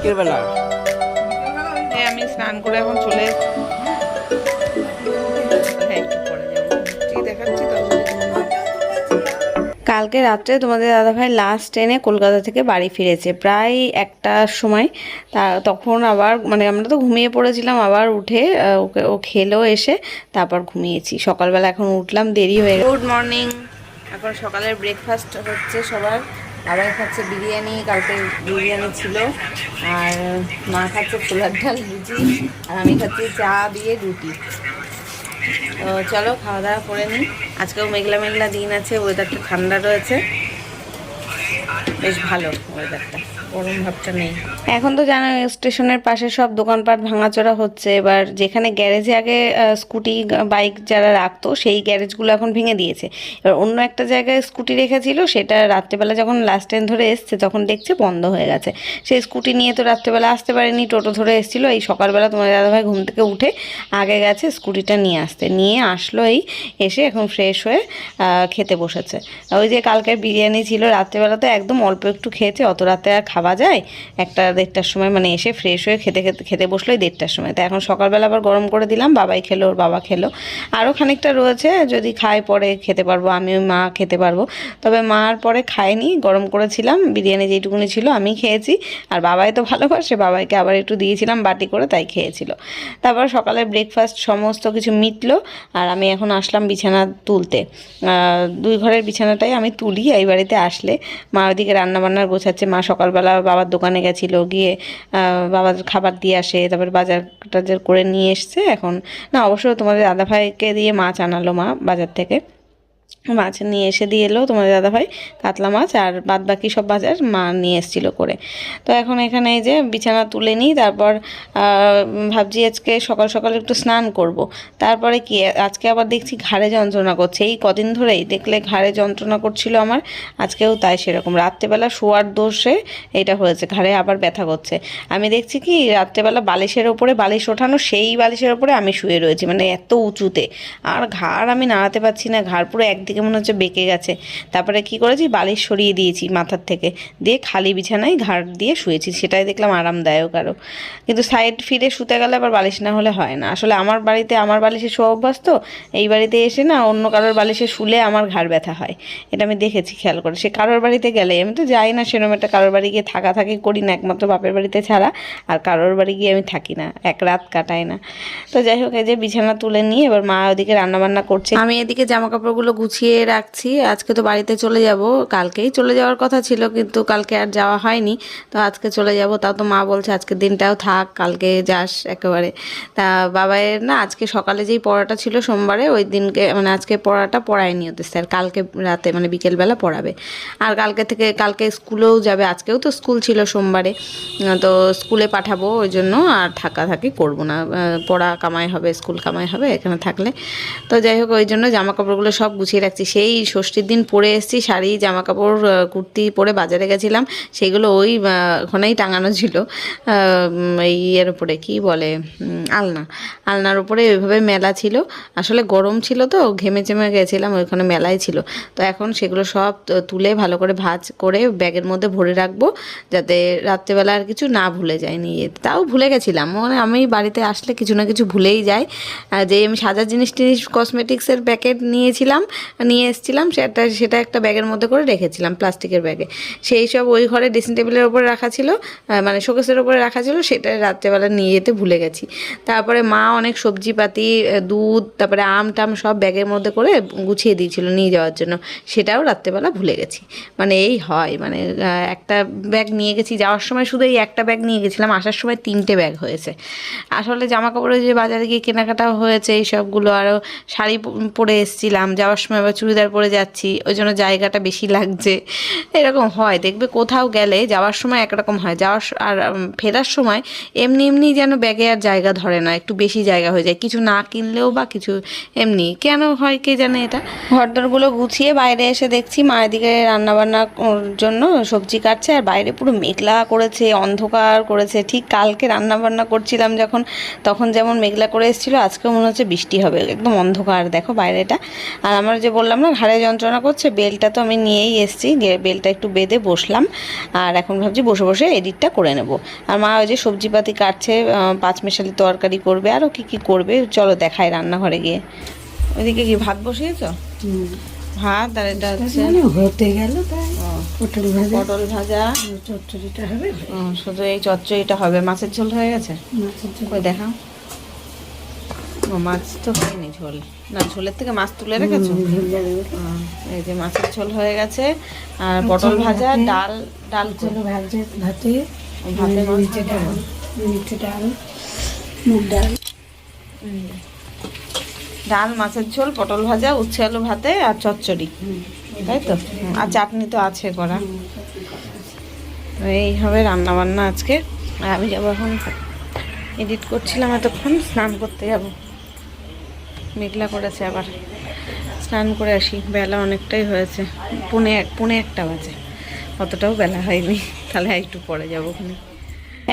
বিকেলবেলা আমি স্নান করে এখন চলে একটু পরে যাবো, ঠিক দেখাচ্ছি তখন। কালকে রাত্রে তোমাদের দাদাভাই লাস্ট ট্রেনে কলকাতা থেকে বাড়ি ফিরেছে প্রায় 1টার সময়। তখন আবার মানে আমরা তো ঘুমিয়ে পড়েছিলাম, আবার উঠে ও খেলো এসে তারপর ঘুমিয়েছি। সকালবেলা এখন উঠলাম, দেরি হয়ে গেল। Good morning. এখন সকালের ব্রেকফাস্ট হচ্ছে সবার। বাবাই খাচ্ছে বিরিয়ানি, কালকে বিরিয়ানি ছিল, আর মা খাচ্ছে ছোলার ডাল লুচি, আর আমি খাচ্ছি চা দিয়ে রুটি। তো চলো খাওয়া দাওয়া করে নিই। আজকেও মেঘলা মেঘলা দিন আছে, ওয়েদারটা ঠান্ডা রয়েছে, বেশ ভালো ওয়েদারটা, গরম ভাবটা নেই। এখন তো জানো স্টেশনের পাশে সব দোকানপাট ভাঙাচোরা হচ্ছে। এবার যেখানে গ্যারেজে আগে স্কুটি বাইক যারা রাখতো সেই গ্যারেজগুলো এখন ভেঙে দিয়েছে। এবার অন্য একটা জায়গায় স্কুটি রেখেছিল, সেটা রাত্রেবেলা যখন লাস্ট ট্রেন ধরে এসছে তখন দেখছে বন্ধ হয়ে গেছে। সেই স্কুটি নিয়ে তো রাত্রেবেলা আসতে পারেনি, টোটো ধরে এসেছিলো। এই সকালবেলা তোমার দাদাভাই ঘুম থেকে উঠে আগে গেছে স্কুটিটা নিয়ে আসলো। এই এসে এখন ফ্রেশ হয়ে খেতে বসেছে। ওই যে কালকের বিরিয়ানি ছিল রাত্রেবেলা, তো একদম অল্প একটু খেয়েছে, অত রাতে আর খাওয়া যায়। 1টা-1.5টার সময় মানে এসে ফ্রেশ হয়ে খেতে বসলো 1.5টার সময়। তো এখন সকালবেলা আবার গরম করে দিলাম, বাবাই খেলো, ওর বাবা খেলো, আরও খানিকটা রয়েছে, যদি খায় পরে খেতে পারবো, আমি ওই মা খেতে পারবো। তবে মার পরে খায়নি, গরম করেছিলাম বিরিয়ানি যেইটুকুনি ছিল আমি খেয়েছি, আর বাবাই তো ভালোবাসে, বাবাইকে আবার একটু দিয়েছিলাম বাটি করে, তাই খেয়েছিল। তারপর সকালের ব্রেকফাস্ট সমস্ত কিছু মিটলো, আর আমি এখন আসলাম বিছানা তুলতে। 2 ঘরের বিছানাটাই আমি তুলি এই বাড়িতে আসলে। মা ওইদিকে রান্নাবান্নার গোছাচ্ছে, মা সকালবেলা বাবার দোকানে গেছিলো, গিয়ে বাবার খাবার দিয়ে আসে, তারপর বাজার টাজার করে নিয়ে এসছে। এখন না, অবশ্য তোমাদের দাদাভাইকে দিয়ে মাছ আনালো মা বাজার থেকে, মাছ নিয়ে এসে দিয়ে এলো তোমাদের দাদাভাই, কাতলা মাছ, আর বাদ বাকি সব বাজার মা নিয়ে এসেছিলো করে। তো এখন এখানে এই যে বিছানা তুলে নিই, তারপর ভাবছি আজকে সকাল সকাল একটু স্নান করব। তারপরে কি আজকে আবার দেখছি ঘাড়ে যন্ত্রণা করছে, এই কদিন ধরেই দেখলে ঘাড়ে যন্ত্রণা করছিল আমার, আজকেও তাই সেরকম। রাত্রেবেলা শোয়ার দোষে এটা হয়েছে, ঘাড়ে আবার ব্যথা করছে। আমি দেখছি কি রাত্রেবেলা বালিশের ওপরে, বালিশ ওঠানো সেই বালিশের ওপরে আমি শুয়ে রয়েছি, মানে এত উঁচুতে, আর ঘাড় আমি নাড়াতে পারছি না, ঘাড় পুরো একদিকে মনে হচ্ছে বেঁকে গেছে। তারপরে কি করেছি, বালিশ সরিয়ে দিয়েছি মাথার থেকে, দিয়ে খালি বিছানায় ঘাড় দিয়ে শুয়েছি, সেটাই দেখলাম আরামদায়ক আরও। কিন্তু সাইড ফিরে শুতে গেলে আবার বালিশ না হলে হয় না। আসলে আমার বাড়িতে আমার বালিশে শোয়া অভ্যাস, তো এই বাড়িতে এসে না অন্য কারোর বালিশে শুলে আমার ঘাড় ব্যথা হয়, এটা আমি দেখেছি খেয়াল করে। সে কারোর বাড়িতে গেলে, আমি তো যাই না সেরকম একটা কারোর বাড়ি গিয়ে থাকি করি না, একমাত্র বাপের বাড়িতে ছাড়া, আর কারোর বাড়ি গিয়ে আমি থাকি না, এক রাত কাটাই না। তো যাই হোক, এই যে বিছানা তুলে নিয়ে এবার মা ওদিকে রান্নাবান্না করছে, আমি এদিকে জামা কাপড়গুলো গুছিয়ে রাখছি। আজকে তো বাড়িতে চলে যাব, কালকেই চলে যাওয়ার কথা ছিল, কিন্তু কালকে আর যাওয়া হয়নি, তো আজকে চলে যাব। তাও তো মা বলছে আজকের দিনটাও থাক, কালকে যাস একেবারে। তা বাবায়ের না আজকে সকালে যেই পড়াটা ছিল সোমবারে, ওই দিনকে মানে আজকে পড়াটা পড়ায়নি ওদের স্যার, কালকে রাতে মানে বিকেলবেলা পড়াবে। আর কালকে স্কুলেও যাবে, আজকেও তো স্কুল ছিল সোমবারে, তো স্কুলে পাঠাবো, ওই জন্য আর থাকি করবো না, পড়া কামাই হবে, স্কুল কামাই হবে এখানে থাকলে। তো যাই হোক, ওই জন্য জামা কাপড়গুলো সব গুছিয়ে রাখছি। সেই ষষ্ঠীর দিন পরে এসেছি শাড়ি, জামা কাপড়, কুর্তি পরে বাজারে গেছিলাম, সেগুলো ওই ওখানেই টাঙানো ছিল, এই এর উপরে কি বলে আলনার উপরে ওইভাবে মেলা ছিল। আসলে গরম ছিল তো, ঘেমে চেমে গেছিলাম, ওইখানে মেলাই ছিল। তো এখন সেগুলো সব তুলে ভালো করে ভাঁজ করে ব্যাগের মধ্যে ভরে রাখবো, যাতে রাত্রেবেলা আর কিছু না ভুলে যায় নিয়ে। তাও ভুলে গেছিলাম, মানে আমি বাড়িতে আসলে কিছু না কিছু ভুলেই যাই। যে আমি সাজার জিনিস কসমেটিক্সের প্যাকেট নিয়ে এসেছিলাম, সেটা একটা ব্যাগের মধ্যে করে রেখেছিলাম, প্লাস্টিকের ব্যাগে। সেই সব ওই ঘরে ড্রেসিং টেবিলের ওপরে রাখা ছিল, মানে শোকেসের ওপরে রাখা ছিল, সেটা রাত্রেবেলা নিয়ে যেতে ভুলে গেছি। তারপরে মা অনেক সবজিপাতি, দুধ, তারপরে আম টাম সব ব্যাগের মধ্যে করে গুছিয়ে দিয়েছিল নিয়ে যাওয়ার জন্য, সেটাও রাত্রেবেলা ভুলে গেছি। মানে এই হয়, মানে একটা ব্যাগ নিয়ে গেছি যাওয়ার সময়, শুধু এই একটা ব্যাগ নিয়ে গেছিলাম, আসার সময় 3টে ব্যাগ হয়েছে। আসলে জামা কাপড়ের যে বাজারে গিয়ে কেনাকাটা হয়েছে এই সবগুলো, আরও শাড়ি পরে এসেছিলাম, যাওয়ার সময় আবার চুড়িদার পরে যাচ্ছি, ওই জন্য জায়গাটা বেশি লাগছে। এরকম হয়, দেখবে কোথাও গেলে যাওয়ার সময় একরকম হয়, আর ফেরার সময় এমনি যেন ব্যাগে আর জায়গা ধরে না, একটু বেশি জায়গা হয়ে যায়, কিছু না কিনলেও বা কিছু এমনি কেন হয় কে জানে। এটা ঘরদোরগুলো গুছিয়ে বাইরে এসে দেখছি মা এদিকে রান্নাবান্নার জন্য সবজি কাটছে, আর বাইরে পুরো মেঘলা করেছে, অন্ধকার করেছে। ঠিক কালকে রান্নাবান্না করছিলাম যখন, তখন যেমন মেঘলা করে এসেছিলো, আজকেও মনে হচ্ছে বৃষ্টি হবে, একদম অন্ধকার দেখো বাইরেটা। আর আমার যে বললাম না ঘাড়ে যন্ত্রণা করছে, বেলটা তো আমি নিয়েই এসেছি, বেলটা একটু বেঁধে বসলাম। আর এখন ভাবছি বসে বসে এডিটটা করে নেব। আর মা ওই যে সবজিপাতি কাটছে, পাঁচমেশালি তরকারি করবে, আরও কি করবে চলো দেখায় রান্নাঘরে গিয়ে। ওইদিকে কি ভাত বসিয়েছ? ভাত আর এটা হচ্ছে হতে গেল পটল ভাজা, পটল ভাজা, চচ্চড়িটা হবে। শুধু এই চচ্চড়িটা হবে। মাছের ঝোল হয়ে গেছে? ওই দেখাও। ও মাছ তো হয়নি ঝোল, না ঝোলের থেকে মাছ তুলে রেখেছো? এই যে মাছের ঝোল হয়ে গেছে, আর পটল ভাজা, ডাল। ডাল চলো ভাজে ভাতে ভাতে ডাল, মুগ ডাল, ডাল, মাছের ঝোল, পটল ভাজা, উচ্ছে আলু ভাতে আর চচ্চড়ি, তাই তো? আর চাটনি তো আছে করা। এই হবে রান্না বান্না আজকে। আর আমি যাবো এখন, এডিট করছিলাম এতক্ষণ, স্নান করতে যাব। মেঘলা করেছে আবার, স্নান করে আসি। বেলা অনেকটাই হয়েছে, পৌনে একটা বাজে, অতটাও বেলা হয়নি। তাহলে একটু পরে যাবো ওখানে।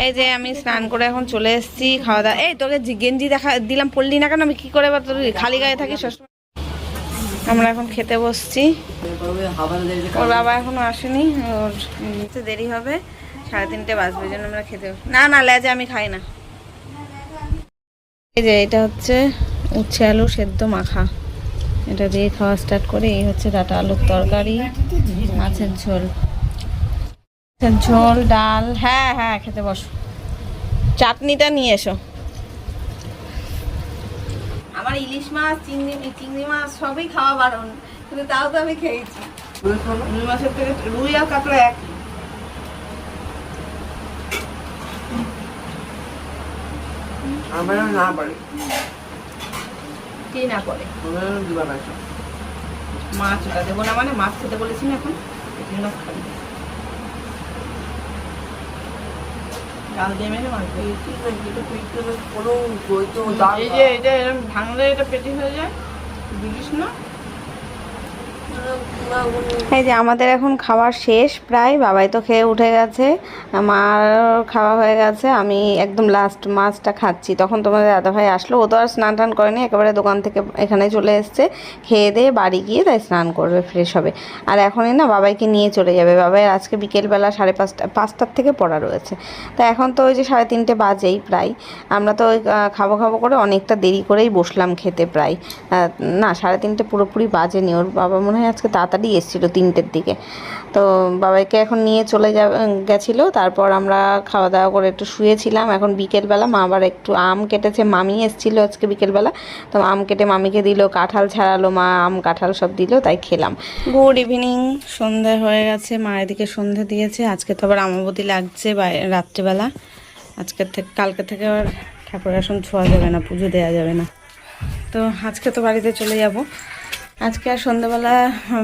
এই যে আমি স্নান করে এখন চলে এসেছি, খাওয়া দাওয়া। এই তোকে গেঞ্জি দেখা দিলাম, পড়লি না কেন? আমি কি করে বা, তোর খালি গায়ে থাকি সবসময়। আমরা এখন খেতে বসছি। ওর বাবা এখনো আসেনি, ওর দেরি হবে, 3:30 বাজবে, জন্য আমরা খেতে। না লেজে আমি খাই না। এই যে এটা হচ্ছে উচ্ছে আলু সেদ্ধ মাখা, এটা দিয়ে খাওয়া স্টার্ট করে। এই হচ্ছে ডাটা আলুর তরকারি, মাছের ঝোল, ডাল। হ্যাঁ খেতে বসো, চাটনিটা নিয়ে এসো। আমার ইলিশ মাছ, চিংড়ি মাছ সবই খাওয়া বারণ, কিন্তু তাও তো আমি খেয়েছি। রুই মাছের থেকে রুই আর কাঁকড়া এক। না পারে কি না করে মাছ ওটা দেবো না, মানে মাছ খেতে বলেছি না এখন, মাছ খাবি। ডাল দিয়ে মেরে মাছ এই যে এরকম ভাঙলে এটা পেটি হয়ে যায়, বুঝিস না? এই যে আমাদের এখন খাওয়া শেষ প্রায়, বাবাই তো খেয়ে উঠে গেছে, আমার খাওয়া হয়ে গেছে। আমি একদম লাস্ট মাছটা খাচ্ছি, তখন তোমাদের দাদাভাই আসলো। ও তো আর স্নান টান করেনি, একেবারে দোকান থেকে এখানে চলে এসছে, খেয়ে দিয়ে বাড়ি গিয়ে তাই স্নান করবে, ফ্রেশ হবে। আর এখনই না বাবাইকে নিয়ে চলে যাবে। বাবাই আজকে বিকেলবেলা 5:30 থেকে পড়া রয়েছে। তা এখন তো ওই যে 3:30 বাজেই প্রায়। আমরা তো ওই খাবো করে অনেকটা দেরি করেই বসলাম খেতে, প্রায় না 3:30 পুরোপুরি বাজেনি। ওর বাবা মনে হয় আজকে তাড়াতাড়ি এসেছিলো 3টের দিকে। তো বাবাইকে এখন নিয়ে চলে গেছিলো। তারপর আমরা খাওয়া দাওয়া করে একটু শুয়েছিলাম। এখন বিকেলবেলা মা আবার একটু আম কেটেছে, মামি এসেছিলো আজকে বিকেলবেলা, তো আম কেটে মামিকে দিল, কাঁঠাল ছাড়ালো মা, আম কাঁঠাল সব দিল, তাই খেলাম। গুড ইভিনিং, সন্ধ্যা হয়ে গেছে, মা এদিকে সন্ধ্যা দিয়েছে। আজকে তো আবার আমাবতী লাগছে রাত্রিবেলা। কালকে থেকে আবার ঠাকুর আসন ছোঁয়া যাবে না, পুজো দেওয়া যাবে না। তো আজকে তো বাড়িতে চলে যাব। আজকে আর সন্ধ্যাবেলা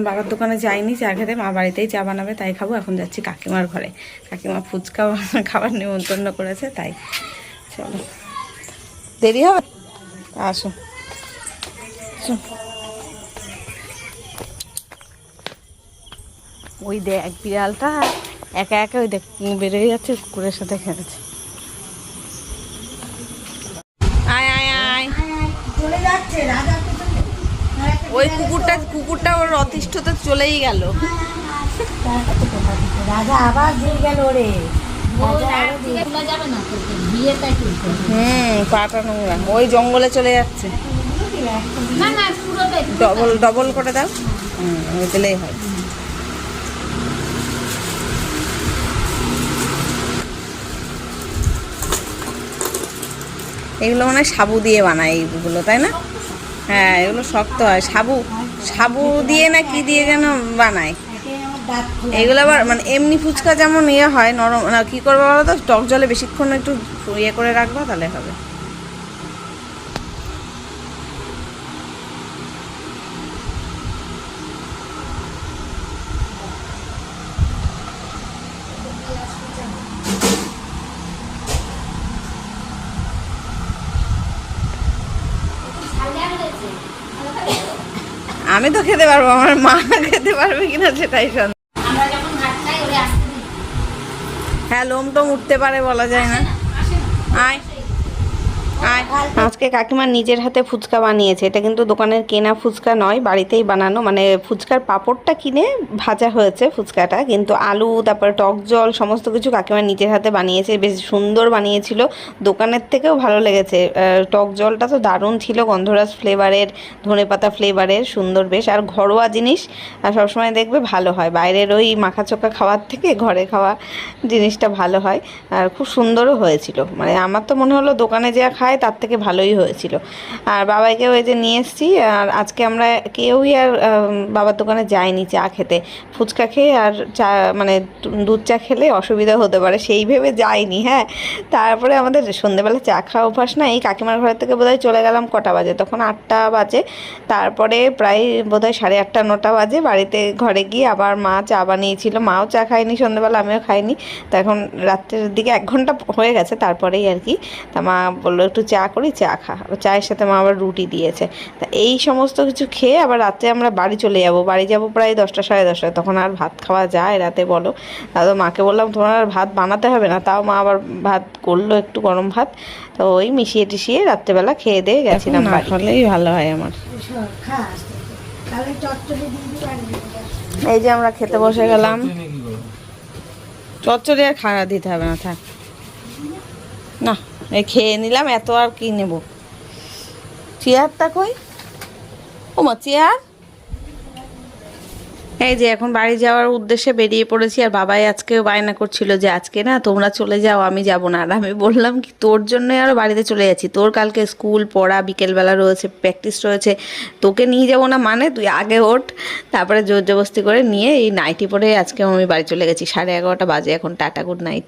বাবার দোকানে যাইনি চা খেতে, মা বাড়িতেই চা বানাবে, তাই খাবো। এখন যাচ্ছি কাকিমার ঘরে, কাকিমা ফুচকা খাবার নিমন্ত্রণ করেছে, তাই চলো। দেরি হবে, আসো। ওই দেখ বিড়ালটা একা একা ওই দেখ বেরোয় যাচ্ছে, কুকুরের সাথে খেলেছে। আয় আয় আয়, ওই কুকুরটা ওর অতিষ্ঠতে চলেই গেল। রাজা আবার দিয়ে গেল রে। পাটা নোংরা, ওই জঙ্গলে চলে যাচ্ছে। ডবল করে দাও, দিলেই হয়। এগুলো মানে সাবু দিয়ে বানায় এইগুলো, তাই না? হ্যাঁ, এগুলো শক্ত হয়, সাবু দিয়ে না কি দিয়ে যেন বানায় এগুলো। আবার মানে এমনি ফুচকা যেমন ইয়ে হয় নরম, কি করবো বলো তো, টক জলে বেশিক্ষণ একটু ইয়ে করে রাখবো, তাহলে হবে। আমি তো খেতে পারবো, আমার মা খেতে পারবে কিনা সেটাই সন্দেহ। হ্যাঁ, লোম টোম উঠতে পারে, বলা যায় না। আয়, আজকে কাকিমা নিজের হাতে ফুচকা বানিয়েছে। এটা কিন্তু দোকানের কেনা ফুচকা নয়, বাড়িতেই বানানো। মানে ফুচকার পাঁপড়টা কিনে ভাজা হয়েছে ফুচকাটা, কিন্তু আলু তারপর টক জল সমস্ত কিছু কাকিমা নিজের হাতে বানিয়েছে। বেশ সুন্দর বানিয়েছিল, দোকানের থেকেও ভালো লেগেছে। টক জলটা তো দারুণ ছিল, গন্ধরাজ ফ্লেভারের, ধনেপাতা ফ্লেভারের, সুন্দর বেশ। আর ঘরোয়া জিনিস সবসময় দেখবে ভালো হয়, বাইরের ওই মাখা চোখা খাওয়ার থেকে ঘরে খাওয়া জিনিসটা ভালো হয়। আর খুব সুন্দরও হয়েছিল, মানে আমার তো মনে হলো দোকানে যা খায় তার থেকে ভালোই হয়েছিল। আর বাবাইকে ওই যে নিয়ে এসেছি। আর আজকে আমরা কেউই আর বাবার দোকানে যাইনি চা খেতে। ফুচকা খেয়ে আর চা মানে দুধ চা খেলে অসুবিধা হতে পারে সেই ভেবে যাইনি। হ্যাঁ, তারপরে আমাদের সন্ধ্যেবেলা চা খাওয়া অভ্যাস না। এই কাকিমার ঘর থেকে বোধহয় চলে গেলাম কটা বাজে, তখন 8টা বাজে। তারপরে প্রায় বোধহয় 8:30 9টা বাজে বাড়িতে ঘরে গিয়ে আবার মা চা বানিয়েছিল। মাও চা খায়নি সন্ধ্যেবেলা, আমিও খাইনি। তো এখন রাত্রের দিকে 1 ঘন্টা হয়ে গেছে তারপরেই আর কি। তা মা বললো একটু চা করি, চা খা। চায়ের সাথে মা আবার রুটি দিয়েছে। তা এই সমস্ত কিছু খেয়ে আবার রাত্রে আমরা বাড়ি চলে যাব। বাড়ি যাব প্রায় 10টা 10:30, তখন আর ভাত খাওয়া যায় রাতে বলো? তাও মাকে বললাম তোমার আর ভাত বানাতে হবে না, তাও মা আবার ভাত করলো, একটু গরম ভাত। তো ওই মিশিয়ে টিশিয়ে রাত্রেবেলা খেয়ে দিয়ে গেছিলাম বাড়ি। হলেই ভালো হয় আমার। এই যে আমরা খেতে বসে গেলাম। চচ্চড়ি আর খাওয়া দিতে হবে না, থাক না, এই খেয়ে নিলাম, এত আর কি নেব। চেয়ারটা কই? ও মা, চেয়ার। এই যে এখন বাড়ি যাওয়ার উদ্দেশ্যে বেরিয়ে পড়েছি। আর বাবাই আজকেও বায়না করছিল যে আজকে না তোমরা চলে যাও, আমি যাব না। আর আমি বললাম কি তোর জন্যই আরও বাড়িতে চলে যাচ্ছি, তোর কালকে স্কুল পড়া, বিকেলবেলা রয়েছে, প্র্যাকটিস রয়েছে, তোকে নিয়ে যাবো না মানে তুই আগে ওঠ। তারপরে জোর জবস্তি করে নিয়ে এই নাইটি পরে আজকে আমি বাড়ি চলে গেছি। 11:30 বাজে এখন। Tata, good night.